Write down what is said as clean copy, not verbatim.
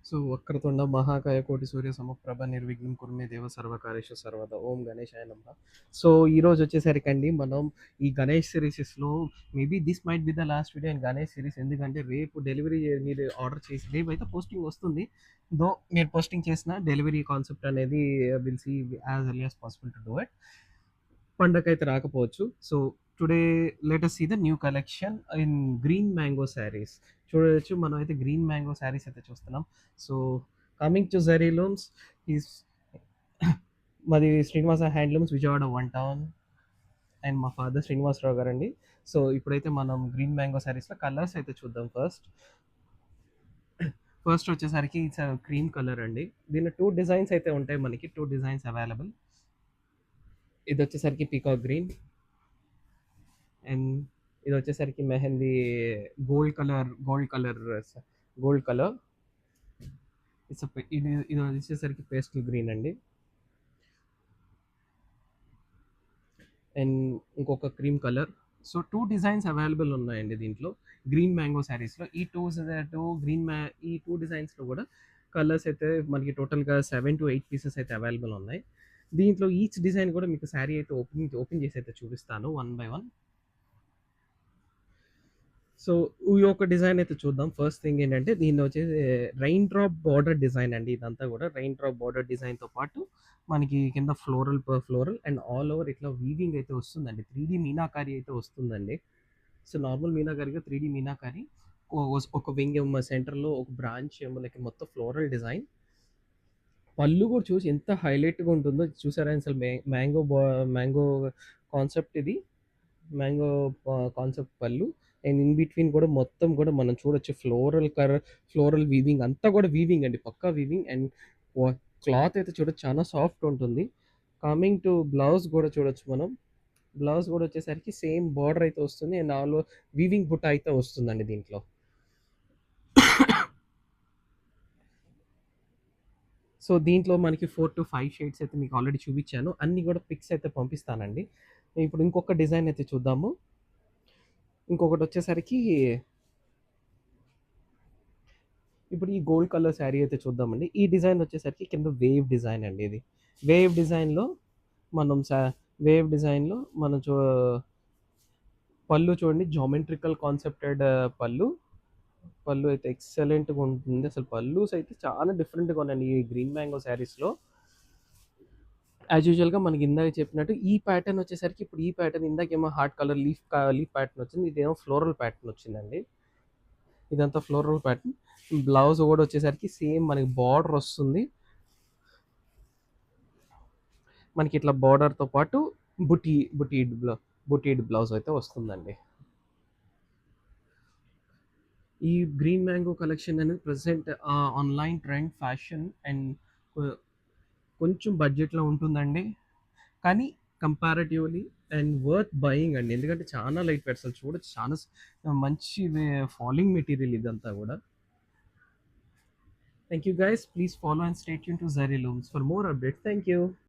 So Vakratunda మహాకాయ కోటి సూర్య సమప్రభ నిర్విఘ్నం కుర్మే దేవ సర్వకార్యేషు సర్వదా ఓం గణేశాయ నమః. సో ఈరోజు వచ్చేసరికండి మనం ఈ గణేష్ సిరీసెస్లో maybe this might be the last video in Ganesh series. ఎందుకంటే రేపు డెలివరీ మీరు ఆర్డర్ చేసి రేపు అయితే పోస్టింగ్ వస్తుంది. దో మీరు పోస్టింగ్ చేసిన డెలివరీ కాన్సెప్ట్ అనేది will see as early as possible to do it. పండగైతే రాకపోవచ్చు. So today let us see the new collection in green mango sarees. చూడొచ్చు మనం అయితే గ్రీన్ మ్యాంగో శారీస్ అయితే చూస్తున్నాం. So coming to zari looms is మాది Srinivasa handlooms Vijayawada one town and మా father Srinivasarao గారండి. సో ఇప్పుడైతే మనం గ్రీన్ మ్యాంగో శారీస్లో కలర్స్ అయితే చూద్దాం. ఫస్ట్ వచ్చేసరికి ఇట్స్ క్రీమ్ కలర్ అండి. దీనిలో టూ డిజైన్స్ అయితే ఉంటాయి, మనకి టూ డిజైన్స్ అవైలబుల్. ఇది వచ్చేసరికి పీకాక్ గ్రీన్ అండ్ ఇది వచ్చేసరికి మెహందీ గోల్డ్ కలర్. ఇది వచ్చేసరికి పేస్టల్ గ్రీన్ అండి. అండ్ ఇంకొక cream colour. So two designs available ఉన్నాయండి దీంట్లో గ్రీన్ మ్యాంగో శారీస్లో. ఈ టూ డిజైన్స్లో కూడా కలర్స్ అయితే మనకి టోటల్గా 7 to 8 పీసెస్ అయితే అవైలబుల్ ఉన్నాయి. దీంట్లో ఈచ్ డిజైన్ కూడా మీకు శారీ అయితే ఓపెన్ చేసి అయితే చూపిస్తాను వన్ బై వన్. సో ఈ ఒక డిజైన్ అయితే చూద్దాం. ఫస్ట్ థింగ్ ఏంటంటే దీన్ని వచ్చేసి రైన్ డ్రాప్ బార్డర్ డిజైన్ అండి. ఇదంతా కూడా రైన్ డ్రాప్ బార్డర్ డిజైన్తో పాటు మనకి కింద ఫ్లోరల్ అండ్ ఆల్ ఓవర్ ఇట్లా వీవింగ్ అయితే వస్తుందండి. 3D మీనాకారి అయితే వస్తుందండి. సో నార్మల్ మీనాకారిగా 3D మీనాకారి, ఒక వింగ్ సెంటర్లో ఒక బ్రాంచ్ మనకి మొత్తం ఫ్లోరల్ డిజైన్. పళ్ళు కూడా చూసి ఎంత హైలైట్గా ఉంటుందో చూసారా అసలు. మ్యాంగో కాన్సెప్ట్ ఇది. మ్యాంగో కాన్సెప్ట్ పళ్ళు అండ్ ఇన్ బిట్వీన్ కూడా మొత్తం కూడా మనం చూడొచ్చు ఫ్లోరల్ వీవింగ్ అంతా కూడా వీవింగ్ అండి, పక్కా వీవింగ్. అండ్ క్లాత్ అయితే చూడొచ్చు చాలా సాఫ్ట్ ఉంటుంది. కమింగ్ టు బ్లౌజ్ కూడా చూడొచ్చు మనం. బ్లౌజ్ కూడా వచ్చేసరికి సేమ్ బార్డర్ అయితే వస్తుంది అండ్ ఆల్ వీవింగ్ బుట్ట అయితే వస్తుందండి దీంట్లో. సో దీంట్లో మనకి 4 to 5 షేడ్స్ అయితే మీకు ఆల్రెడీ చూపించాను. అన్ని కూడా పిక్స్ అయితే పంపిస్తానండి. ఇప్పుడు ఇంకొక డిజైన్ అయితే చూద్దాము. ఇంకొకటి వచ్చేసరికి ఇప్పుడు ఈ గోల్డ్ కలర్ శారీ అయితే చూద్దామండి. ఈ డిజైన్ వచ్చేసరికి కింద వేవ్ డిజైన్ అండి. ఇది వేవ్ డిజైన్లో మనం మనం పళ్ళు చూడండి, జామెట్రికల్ కాన్సెప్టెడ్ పళ్ళు. పళ్ళు అయితే ఎక్సలెంట్గా ఉంటుంది. అసలు పళ్ళుస్ అయితే చాలా డిఫరెంట్గా ఉన్నాయండి ఈ గ్రీన్ మ్యాంగో శారీస్లో. యాజ్ యూజువల్గా మనకి ఇందాక చెప్పినట్టు ఈ ప్యాటర్న్ వచ్చేసరికి ఇప్పుడు ఈ ప్యాటర్న్ ఇందాకేమో హార్ట్ కలర్ లీఫ్ ప్యాటర్న్ వచ్చింది, ఇదేమో ఫ్లోరల్ ప్యాటర్న్ వచ్చిందండి. ఇదంతా ఫ్లోరల్ ప్యాటర్న్. బ్లౌజ్ కూడా వచ్చేసరికి సేమ్ మనకి బార్డర్ వస్తుంది. మనకి ఇట్లా బార్డర్తో పాటు బుటీడ్ బ్లౌజ్ అయితే వస్తుందండి. ఈ గ్రీన్ మ్యాంగో కలెక్షన్ అనేది present online trend fashion and కొంచెం బడ్జెట్లో ఉంటుందండి, కానీ కంపారిటివ్లీ అండ్ వర్త్ బయింగ్ అండి. ఎందుకంటే చాలా లైట్ వెయిట్, అసలు చూడొచ్చు చాలా మంచి ఫాలింగ్ మెటీరియల్ ఇదంతా కూడా. Thank you guys, please follow and stay tune to Zari Looms for more updates. Thank you.